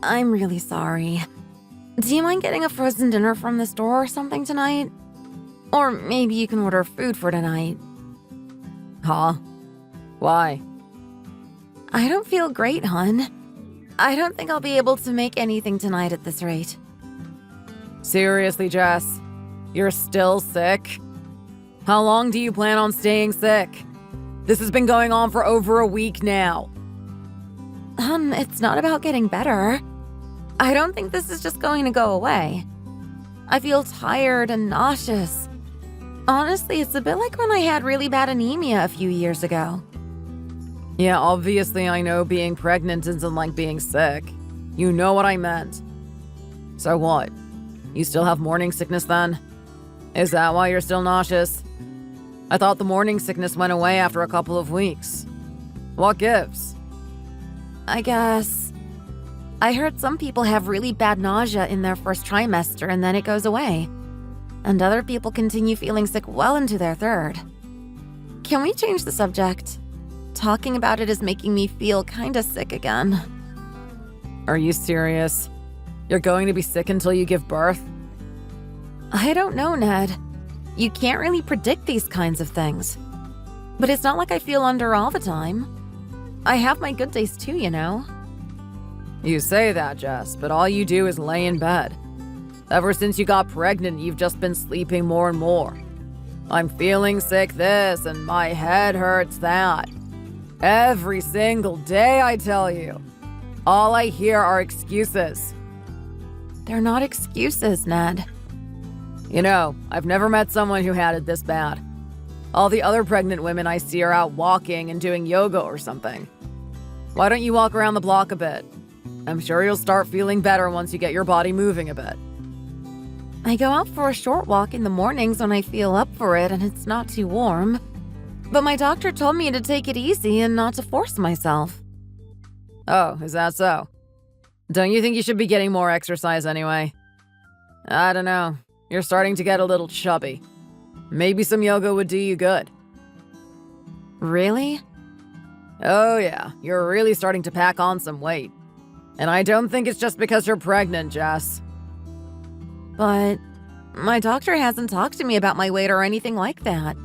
I'm really sorry. Do you mind getting a frozen dinner from the store or something tonight? Or maybe you can order food for tonight. Huh? Why? I don't feel great, hon. I don't think I'll be able to make anything tonight at this rate. Seriously, Jess? You're still sick? How long do you plan on staying sick? This has been going on for over a week now. Hon, it's not about getting better. I don't think this is just going to go away. I feel tired and nauseous. Honestly, it's a bit like when I had really bad anemia a few years ago. Yeah, obviously I know being pregnant isn't like being sick. You know what I meant. So what? You still have morning sickness then? Is that why you're still nauseous? I thought the morning sickness went away after a couple of weeks. What gives? I guess I heard some people have really bad nausea in their first trimester and then it goes away. And other people continue feeling sick well into their third. Can we change the subject? Talking about it is making me feel kinda sick again. Are you serious? You're going to be sick until you give birth? I don't know, Ned. You can't really predict these kinds of things. But it's not like I feel under all the time. I have my good days too, you know. You say that, Jess, but all you do is lay in bed. Ever since you got pregnant, you've just been sleeping more and more. I'm feeling sick this, and my head hurts that. Every single day, I tell you. All I hear are excuses. They're not excuses, Ned. You know, I've never met someone who had it this bad. All the other pregnant women I see are out walking and doing yoga or something. Why don't you walk around the block a bit? I'm sure you'll start feeling better once you get your body moving a bit. I go out for a short walk in the mornings when I feel up for it and it's not too warm. But my doctor told me to take it easy and not to force myself. Oh, is that so? Don't you think you should be getting more exercise anyway? I don't know. You're starting to get a little chubby. Maybe some yoga would do you good. Really? Oh yeah, you're really starting to pack on some weight. And I don't think it's just because you're pregnant, Jess. But my doctor hasn't talked to me about my weight or anything like that.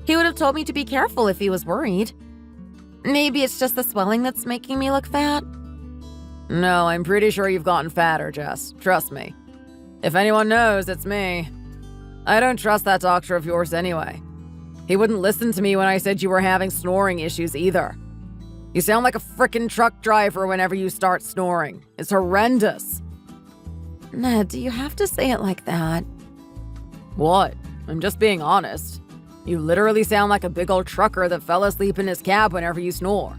He would have told me to be careful if he was worried. Maybe it's just the swelling that's making me look fat? No, I'm pretty sure you've gotten fatter, Jess. Trust me. If anyone knows, it's me. I don't trust that doctor of yours anyway. He wouldn't listen to me when I said you were having snoring issues either. You sound like a frickin' truck driver whenever you start snoring. It's horrendous. Ned, do you have to say it like that? What? I'm just being honest. You literally sound like a big old trucker that fell asleep in his cab whenever you snore.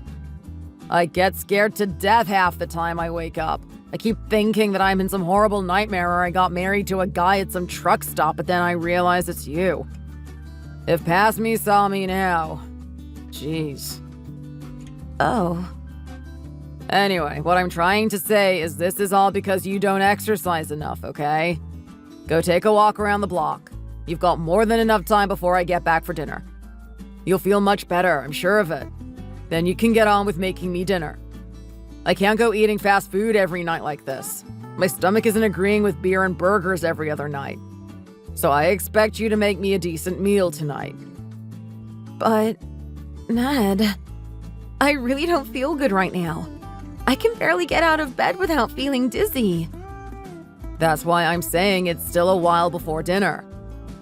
I get scared to death half the time I wake up. I keep thinking that I'm in some horrible nightmare or I got married to a guy at some truck stop, but then I realize it's you. If past me saw me now. Jeez. Oh. Anyway, what I'm trying to say is this is all because you don't exercise enough, okay? Go take a walk around the block. You've got more than enough time before I get back for dinner. You'll feel much better, I'm sure of it. Then you can get on with making me dinner. I can't go eating fast food every night like this. My stomach isn't agreeing with beer and burgers every other night. So I expect you to make me a decent meal tonight. But, Ned, I really don't feel good right now. I can barely get out of bed without feeling dizzy. That's why I'm saying it's still a while before dinner.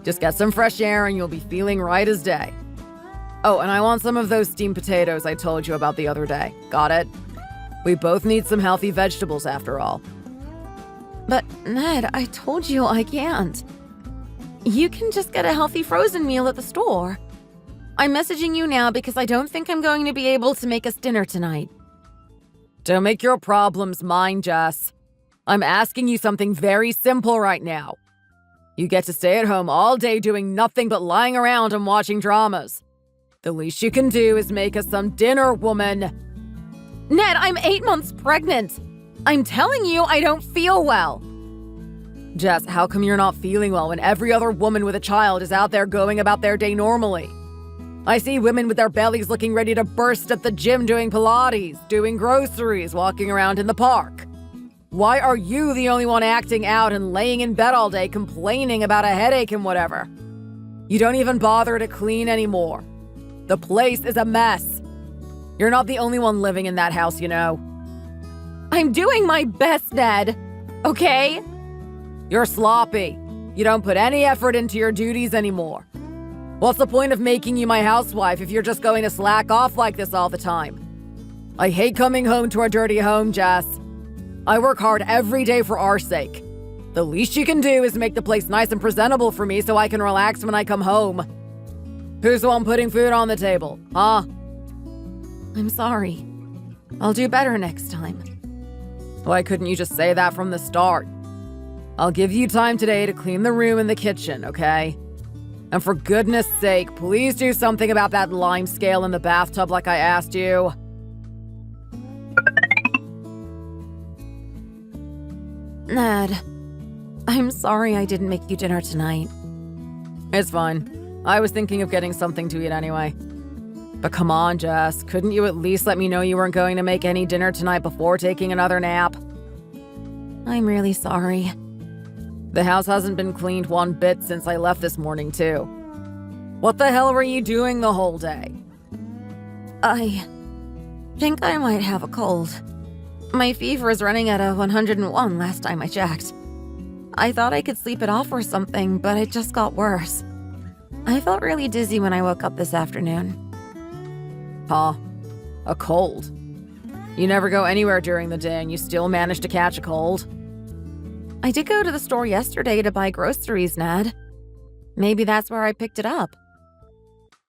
Just get some fresh air and you'll be feeling right as day. Oh, and I want some of those steamed potatoes I told you about the other day. Got it? We both need some healthy vegetables after all. But, Ned, I told you I can't. You can just get a healthy frozen meal at the store. I'm messaging you now because I don't think I'm going to be able to make us dinner tonight. Don't make your problems mine, Jess. I'm asking you something very simple right now. You get to stay at home all day doing nothing but lying around and watching dramas. The least you can do is make us some dinner, woman. Ned, I'm 8 months pregnant. I'm telling you, I don't feel well. Jess, how come you're not feeling well when every other woman with a child is out there going about their day normally? I see women with their bellies looking ready to burst at the gym doing Pilates, doing groceries, walking around in the park. Why are you the only one acting out and laying in bed all day complaining about a headache and whatever? You don't even bother to clean anymore. The place is a mess. You're not the only one living in that house, you know. I'm doing my best, Ned. Okay? You're sloppy. You don't put any effort into your duties anymore. What's the point of making you my housewife if you're just going to slack off like this all the time? I hate coming home to a dirty home, Jess. I work hard every day for our sake. The least you can do is make the place nice and presentable for me so I can relax when I come home. Who's the one putting food on the table, huh? I'm sorry. I'll do better next time. Why couldn't you just say that from the start? I'll give you time today to clean the room and the kitchen, okay? And for goodness sake, please do something about that lime scale in the bathtub like I asked you. Ned, I'm sorry I didn't make you dinner tonight. It's fine. I was thinking of getting something to eat anyway. But come on, Jess, couldn't you at least let me know you weren't going to make any dinner tonight before taking another nap? I'm really sorry. The house hasn't been cleaned one bit since I left this morning, too. What the hell were you doing the whole day? I think I might have a cold. My fever is running at a 101 last time I checked. I thought I could sleep it off or something, but it just got worse. I felt really dizzy when I woke up this afternoon. Huh? A cold? You never go anywhere during the day and you still manage to catch a cold? I did go to the store yesterday to buy groceries, Ned. Maybe that's where I picked it up.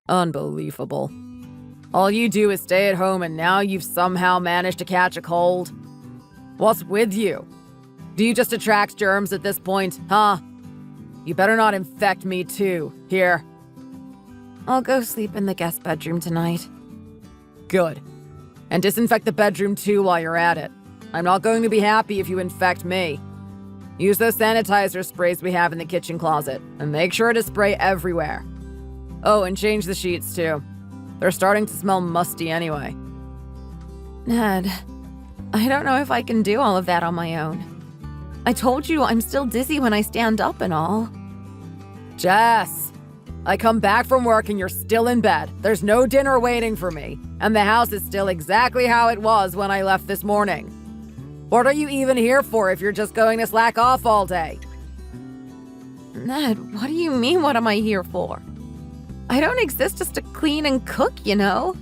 Unbelievable. All you do is stay at home and now you've somehow managed to catch a cold? What's with you? Do you just attract germs at this point, huh? You better not infect me too. Here. I'll go sleep in the guest bedroom tonight. Good. And disinfect the bedroom too while you're at it. I'm not going to be happy if you infect me. Use those sanitizer sprays we have in the kitchen closet, and make sure to spray everywhere. Oh, and change the sheets too. They're starting to smell musty anyway. Ned, I don't know if I can do all of that on my own. I told you I'm still dizzy when I stand up and all. Jess, I come back from work and you're still in bed. There's no dinner waiting for me, and the house is still exactly how it was when I left this morning. What are you even here for if you're just going to slack off all day? Ned, what do you mean, what am I here for? I don't exist just to clean and cook, you know?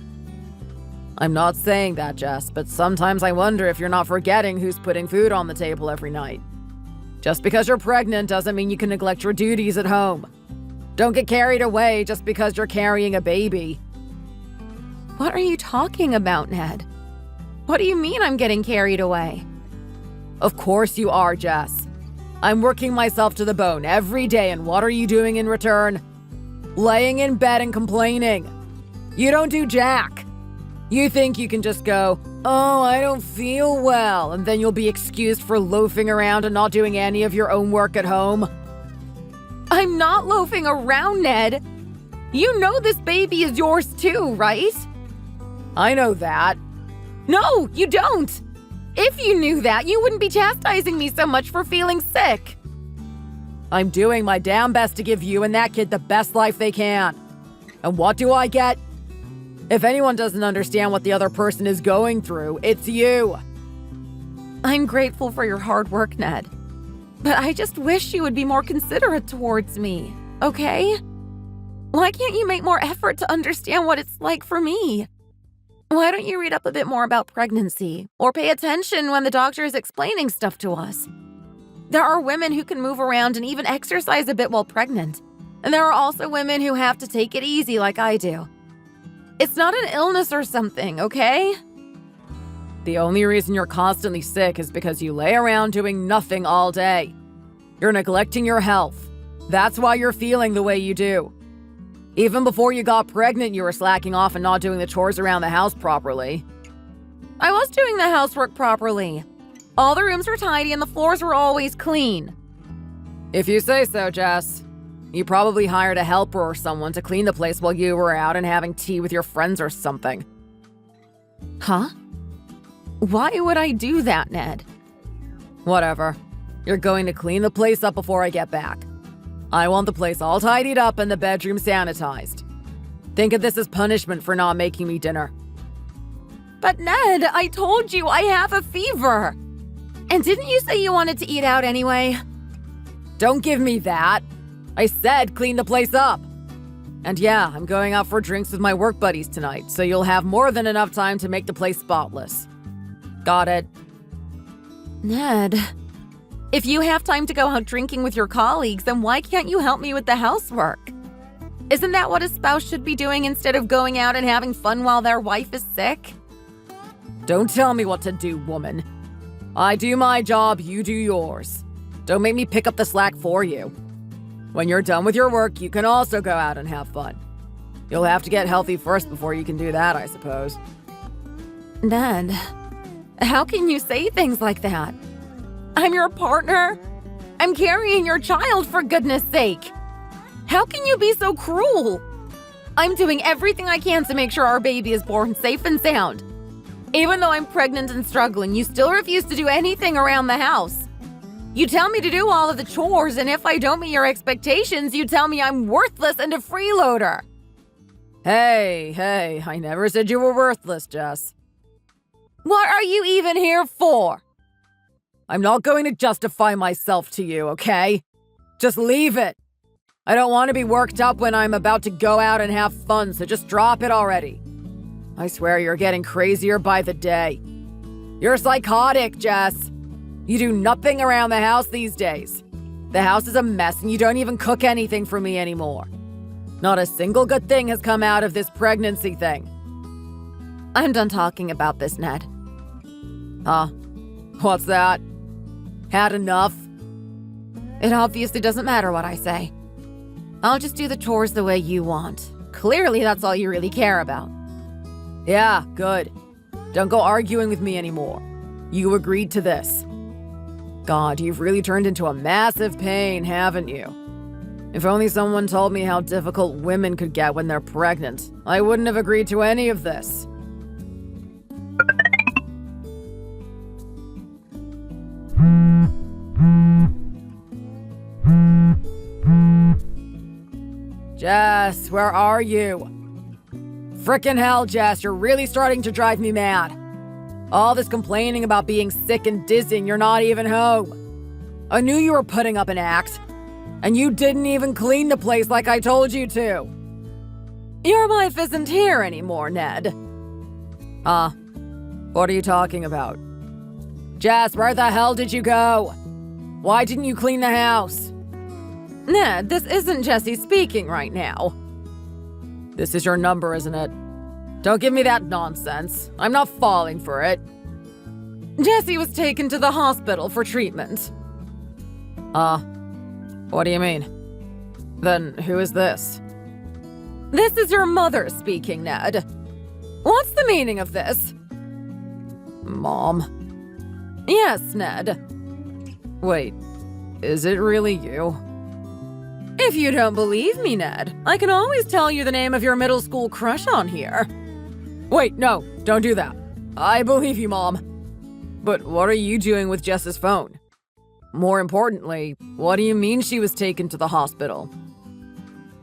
I'm not saying that, Jess, but sometimes I wonder if you're not forgetting who's putting food on the table every night. Just because you're pregnant doesn't mean you can neglect your duties at home. Don't get carried away just because you're carrying a baby. What are you talking about, Ned? What do you mean I'm getting carried away? Of course you are, Jess. I'm working myself to the bone every day, and what are you doing in return? Laying in bed and complaining. You don't do jack. You think you can just go, oh, I don't feel well, and then you'll be excused for loafing around and not doing any of your own work at home. I'm not loafing around, Ned. You know this baby is yours too, right? I know that. No, you don't. If you knew that, you wouldn't be chastising me so much for feeling sick. I'm doing my damn best to give you and that kid the best life they can. And what do I get? If anyone doesn't understand what the other person is going through, it's you. I'm grateful for your hard work, Ned. But I just wish you would be more considerate towards me, okay? Why can't you make more effort to understand what it's like for me? Why don't you read up a bit more about pregnancy, or pay attention when the doctor is explaining stuff to us? There are women who can move around and even exercise a bit while pregnant. And there are also women who have to take it easy like I do. It's not an illness or something, okay? The only reason you're constantly sick is because you lay around doing nothing all day. You're neglecting your health. That's why you're feeling the way you do. Even before you got pregnant, you were slacking off and not doing the chores around the house properly. I was doing the housework properly. All the rooms were tidy and the floors were always clean. If you say so, Jess. You probably hired a helper or someone to clean the place while you were out and having tea with your friends or something. Huh? Why would I do that, Ned? Whatever. You're going to clean the place up before I get back. I want the place all tidied up and the bedroom sanitized. Think of this as punishment for not making me dinner. But Ned, I told you I have a fever. And didn't you say you wanted to eat out anyway? Don't give me that. I said clean the place up. And yeah, I'm going out for drinks with my work buddies tonight, so you'll have more than enough time to make the place spotless. Got it? Ned, if you have time to go out drinking with your colleagues, then why can't you help me with the housework? Isn't that what a spouse should be doing instead of going out and having fun while their wife is sick? Don't tell me what to do, woman. I do my job, you do yours. Don't make me pick up the slack for you. When you're done with your work, you can also go out and have fun. You'll have to get healthy first before you can do that, I suppose. Ned, how can you say things like that? I'm your partner. I'm carrying your child, for goodness sake. How can you be so cruel? I'm doing everything I can to make sure our baby is born safe and sound. Even though I'm pregnant and struggling, you still refuse to do anything around the house. You tell me to do all of the chores, and if I don't meet your expectations, you tell me I'm worthless and a freeloader. Hey, I never said you were worthless, Jess. What are you even here for? I'm not going to justify myself to you, okay? Just leave it. I don't want to be worked up when I'm about to go out and have fun, so just drop it already. I swear you're getting crazier by the day. You're psychotic, Jess. You do nothing around the house these days. The house is a mess and you don't even cook anything for me anymore. Not a single good thing has come out of this pregnancy thing. I'm done talking about this, Ned. Huh? What's that? Had enough? It obviously doesn't matter what I say. I'll just do the chores the way you want. Clearly, that's all you really care about. Yeah, good. Don't go arguing with me anymore. You agreed to this. God, you've really turned into a massive pain, haven't you? If only someone told me how difficult women could get when they're pregnant, I wouldn't have agreed to any of this. Jess, where are you? Frickin' hell, Jess, you're really starting to drive me mad. All this complaining about being sick and dizzy, you're not even home. I knew you were putting up an act. And you didn't even clean the place like I told you to. Your wife isn't here anymore, Ned. What are you talking about? Jess, where the hell did you go? Why didn't you clean the house? Ned, this isn't Jesse speaking right now. This is your number, isn't it? Don't give me that nonsense. I'm not falling for it. Jesse was taken to the hospital for treatment. What do you mean? Then who is this? This is your mother speaking, Ned. What's the meaning of this? Mom? Yes, Ned. Wait, is it really you? If you don't believe me, Ned, I can always tell you the name of your middle school crush on here. Wait, no, don't do that. I believe you, Mom. But what are you doing with Jess's phone? More importantly, what do you mean she was taken to the hospital?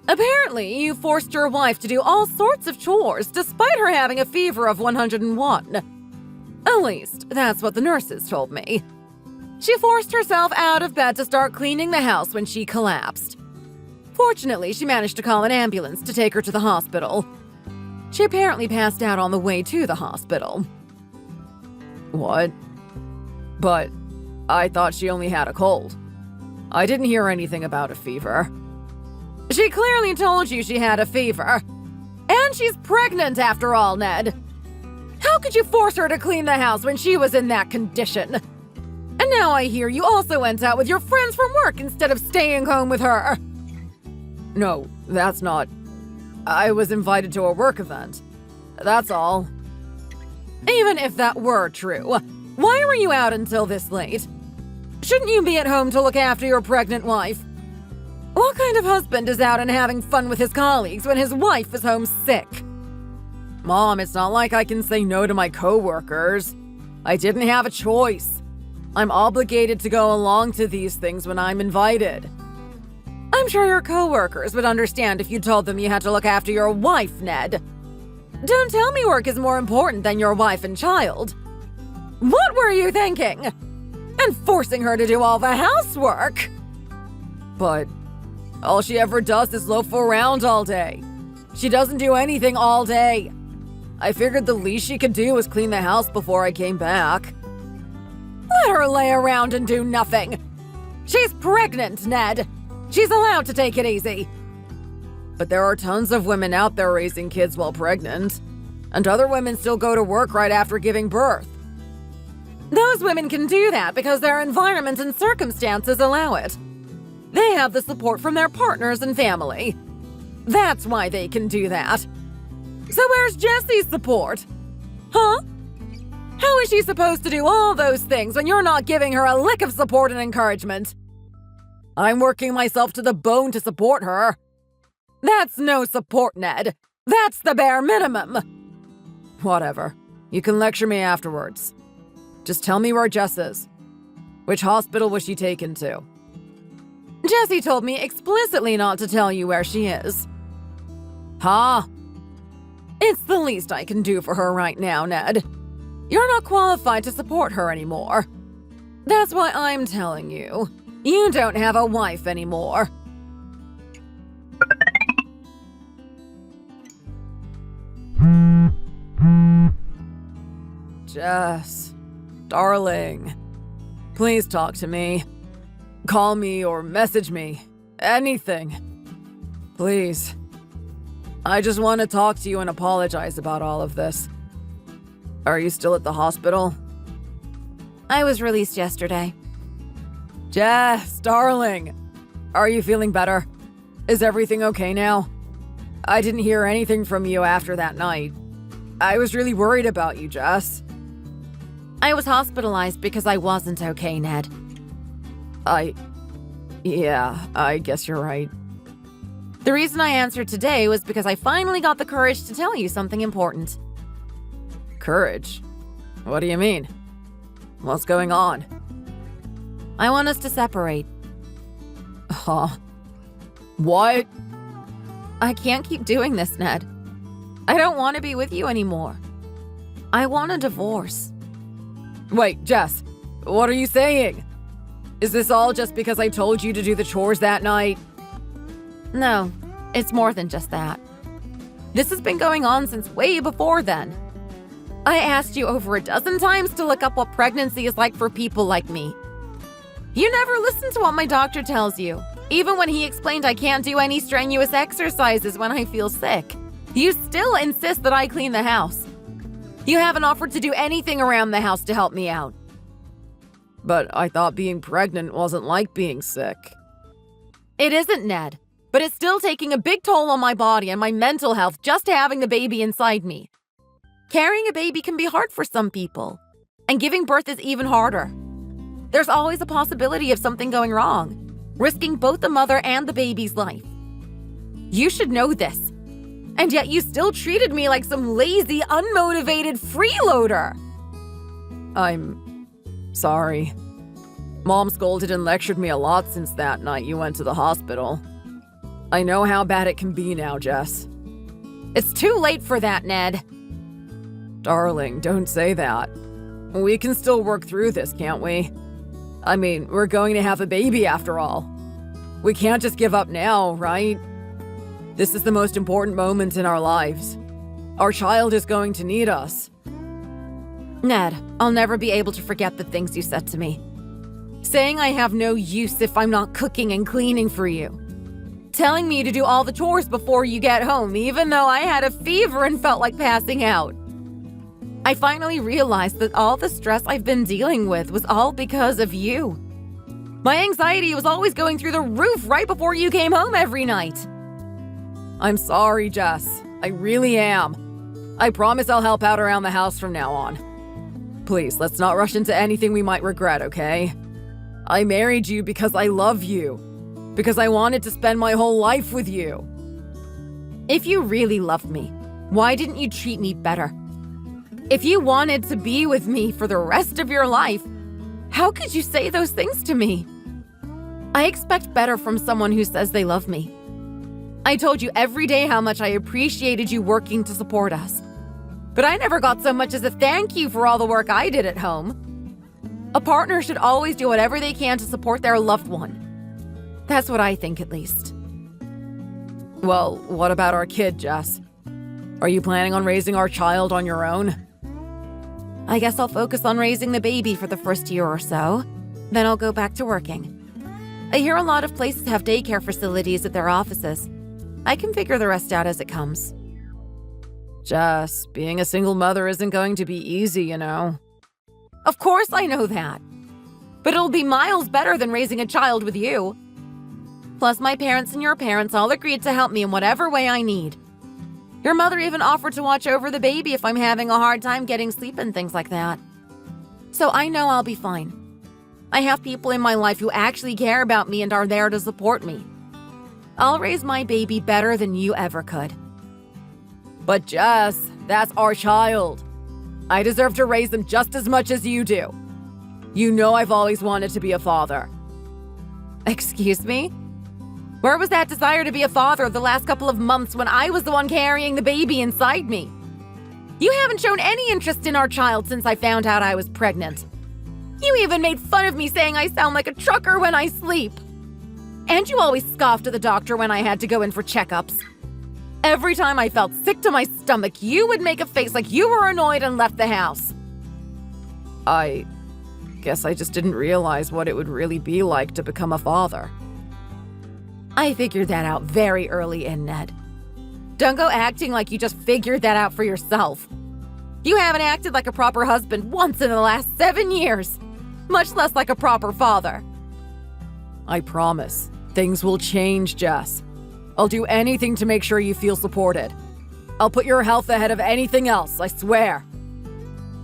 Apparently, you forced your wife to do all sorts of chores despite her having a fever of 101. At least, that's what the nurses told me. She forced herself out of bed to start cleaning the house when she collapsed. Fortunately, she managed to call an ambulance to take her to the hospital. She apparently passed out on the way to the hospital. What? But I thought she only had a cold. I didn't hear anything about a fever. She clearly told you she had a fever. And she's pregnant after all, Ned. How could you force her to clean the house when she was in that condition? And now I hear you also went out with your friends from work instead of staying home with her. No, that's not. I was invited to a work event. That's all. Even if that were true, why were you out until this late? Shouldn't you be at home to look after your pregnant wife? What kind of husband is out and having fun with his colleagues when his wife is home sick? Mom, it's not like I can say no to my coworkers. I didn't have a choice. I'm obligated to go along to these things when I'm invited. I'm sure your coworkers would understand if you told them you had to look after your wife, Ned. Don't tell me work is more important than your wife and child. What were you thinking? And forcing her to do all the housework? But all she ever does is loaf around all day. She doesn't do anything all day. I figured the least she could do was clean the house before I came back. Let her lay around and do nothing. She's pregnant, Ned. She's allowed to take it easy. But there are tons of women out there raising kids while pregnant, and other women still go to work right after giving birth. Those women can do that because their environment and circumstances allow it. They have the support from their partners and family. That's why they can do that. So where's Jessie's support? Huh? How is she supposed to do all those things when you're not giving her a lick of support and encouragement? I'm working myself to the bone to support her. That's no support, Ned. That's the bare minimum. Whatever. You can lecture me afterwards. Just tell me where Jess is. Which hospital was she taken to? Jessie told me explicitly not to tell you where she is. Huh? It's the least I can do for her right now, Ned. You're not qualified to support her anymore. That's why I'm telling you. You don't have a wife anymore. Jess, darling, please talk to me. Call me or message me. Anything. Please. I just want to talk to you and apologize about all of this. Are you still at the hospital? I was released yesterday. Jess, darling, are you feeling better? Is everything okay now? I didn't hear anything from you after that night. I was really worried about you, Jess. I was hospitalized because I wasn't okay, Ned. Yeah, I guess you're right. The reason I answered today was because I finally got the courage to tell you something important. Courage? What do you mean? What's going on? I want us to separate. Huh? What? I can't keep doing this, Ned. I don't want to be with you anymore. I want a divorce. Wait, Jess, what are you saying? Is this all just because I told you to do the chores that night? No, it's more than just that. This has been going on since way before then. I asked you over a dozen times to look up what pregnancy is like for people like me. You never listen to what my doctor tells you. Even when he explained I can't do any strenuous exercises when I feel sick, you still insist that I clean the house. You haven't offered to do anything around the house to help me out. But I thought being pregnant wasn't like being sick. It isn't, Ned, but it's still taking a big toll on my body and my mental health just having the baby inside me. Carrying a baby can be hard for some people, and giving birth is even harder. There's always a possibility of something going wrong, risking both the mother and the baby's life. You should know this, and yet you still treated me like some lazy, unmotivated freeloader. I'm sorry. Mom scolded and lectured me a lot since that night you went to the hospital. I know how bad it can be now, Jess. It's too late for that, Ned. Darling, don't say that. We can still work through this, can't we? I mean, we're going to have a baby after all. We can't just give up now, right? This is the most important moment in our lives. Our child is going to need us. Ned, I'll never be able to forget the things you said to me. Saying I have no use if I'm not cooking and cleaning for you. Telling me to do all the chores before you get home, even though I had a fever and felt like passing out. I finally realized that all the stress I've been dealing with was all because of you. My anxiety was always going through the roof right before you came home every night. I'm sorry, Jess. I really am. I promise I'll help out around the house from now on. Please, let's not rush into anything we might regret, okay? I married you because I love you. Because I wanted to spend my whole life with you. If you really loved me, why didn't you treat me better? If you wanted to be with me for the rest of your life, How could you say those things to me? I expect better from someone who says they love me. I told you every day how much I appreciated you working to support us. But I never got so much as a thank you for all the work I did at home. A partner should always do whatever they can to support their loved one. That's what I think, at least. Well, what about our kid, Jess? Are you planning on raising our child on your own? I guess I'll focus on raising the baby for the first year or so. Then I'll go back to working. I hear a lot of places have daycare facilities at their offices. I can figure the rest out as it comes. Jess, being a single mother isn't going to be easy, you know. Of course I know that. But it'll be miles better than raising a child with you. Plus, my parents and your parents all agreed to help me in whatever way I need. Your mother even offered to watch over the baby if I'm having a hard time getting sleep and things like that. So I know I'll be fine. I have people in my life who actually care about me and are there to support me. I'll raise my baby better than you ever could. But Jess, that's our child. I deserve to raise them just as much as you do. You know I've always wanted to be a father. Excuse me? Where was that desire to be a father the last couple of months when I was the one carrying the baby inside me? You haven't shown any interest in our child since I found out I was pregnant. You even made fun of me saying I sound like a trucker when I sleep. And you always scoffed at the doctor when I had to go in for checkups. Every time I felt sick to my stomach, you would make a face like you were annoyed and left the house. I guess I just didn't realize what it would really be like to become a father. I figured that out very early in, Ned. Don't go acting like you just figured that out for yourself. You haven't acted like a proper husband once in the last 7 years, much less like a proper father. I promise, things will change, Jess. I'll do anything to make sure you feel supported. I'll put your health ahead of anything else, I swear.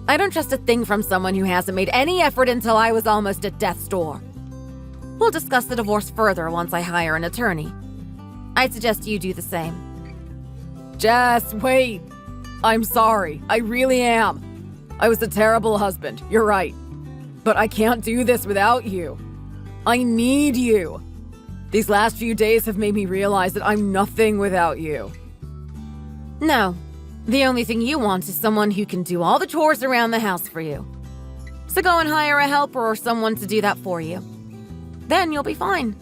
I don't trust a thing from someone who hasn't made any effort until I was almost at death's door. We'll discuss the divorce further once I hire an attorney. I'd suggest you do the same. Jess, wait. I'm sorry. I really am. I was a terrible husband. You're right. But I can't do this without you. I need you. These last few days have made me realize that I'm nothing without you. No. The only thing you want is someone who can do all the chores around the house for you. So go and hire a helper or someone to do that for you. Then you'll be fine.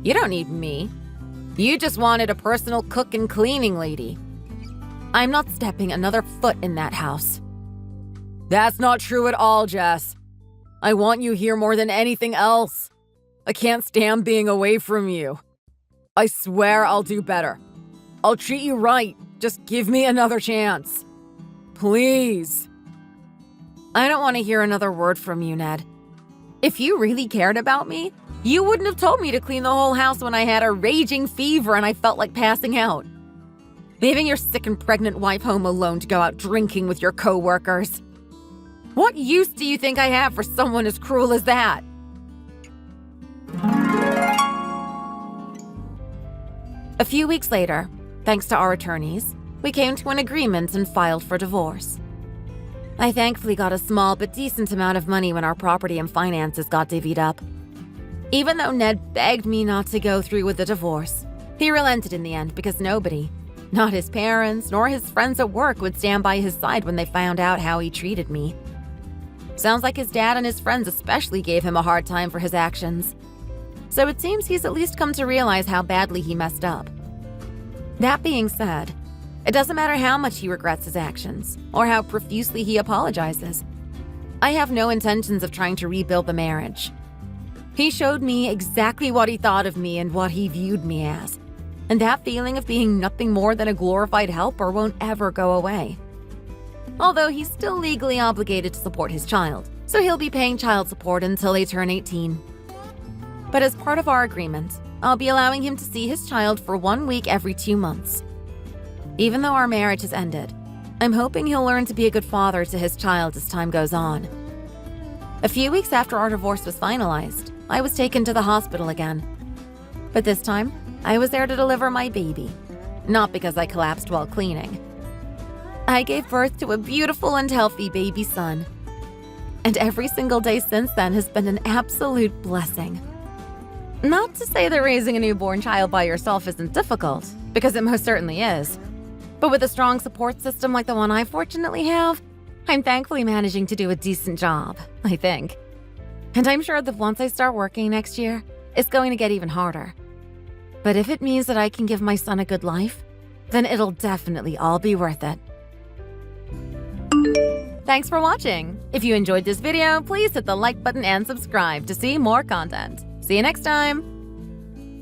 You don't need me. You just wanted a personal cook and cleaning lady. I'm not stepping another foot in that house. That's not true at all, Jess. I want you here more than anything else. I can't stand being away from you. I swear I'll do better. I'll treat you right. Just give me another chance. Please. I don't want to hear another word from you, Ned. If you really cared about me, you wouldn't have told me to clean the whole house when I had a raging fever and I felt like passing out. Leaving your sick and pregnant wife home alone to go out drinking with your co-workers. What use do you think I have for someone as cruel as that? A few weeks later, thanks to our attorneys, we came to an agreement and filed for divorce. I thankfully got a small but decent amount of money when our property and finances got divvied up. Even though Ned begged me not to go through with the divorce, he relented in the end because nobody, not his parents nor his friends at work, would stand by his side when they found out how he treated me. Sounds like his dad and his friends especially gave him a hard time for his actions. So it seems he's at least come to realize how badly he messed up. That being said, it doesn't matter how much he regrets his actions or how profusely he apologizes. I have no intentions of trying to rebuild the marriage. He showed me exactly what he thought of me and what he viewed me as, and that feeling of being nothing more than a glorified helper won't ever go away. Although he's still legally obligated to support his child, so he'll be paying child support until they turn 18. But as part of our agreement, I'll be allowing him to see his child for 1 week every 2 months. Even though our marriage has ended, I'm hoping he'll learn to be a good father to his child as time goes on. A few weeks after our divorce was finalized, I was taken to the hospital again. But this time, I was there to deliver my baby, not because I collapsed while cleaning. I gave birth to a beautiful and healthy baby son. And every single day since then has been an absolute blessing. Not to say that raising a newborn child by yourself isn't difficult, because it most certainly is. But with a strong support system like the one I fortunately have, I'm thankfully managing to do a decent job, I think. And I'm sure that once I start working next year, it's going to get even harder. But if it means that I can give my son a good life, then it'll definitely all be worth it. Thanks for watching. If you enjoyed this video, please hit the like button and subscribe to see more content. See you next time!